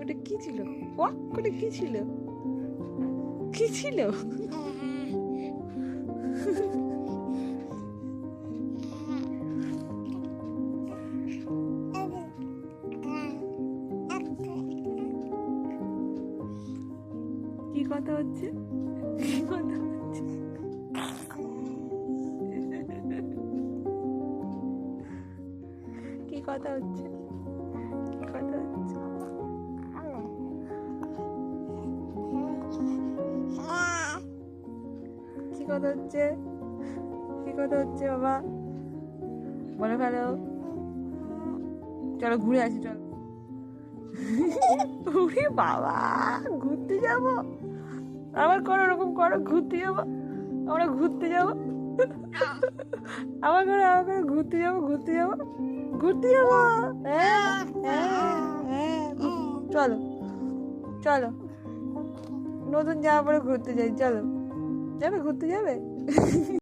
ওটা কি ছিল? ওয়াক করে কি ছিল? কি ছিল? কি কথা হচ্ছে? কি কথা হচ্ছে? কি কথা হচ্ছে? কি কথা হচ্ছে? কি কথা হচ্ছে? কি কথা হচ্ছে বাবা? বলে ফেলো। চলো ঘুরে আসি, চলো। ওরে বাবা, ঘুরতে যাব? আবার করো, ওরকম করো, ঘুরতে যাবো, আমরা ঘুরতে যাবো। আমার ঘরে ঘুরতে যাবো, ঘুরতে যাবো, ঘুরতে যাবো। হ্যাঁ হ্যাঁ হ্যাঁ, চলো চলো, নতুন জামা পরে ঘুরতে যাই, চলো। যাবে, ঘুরতে যাবে?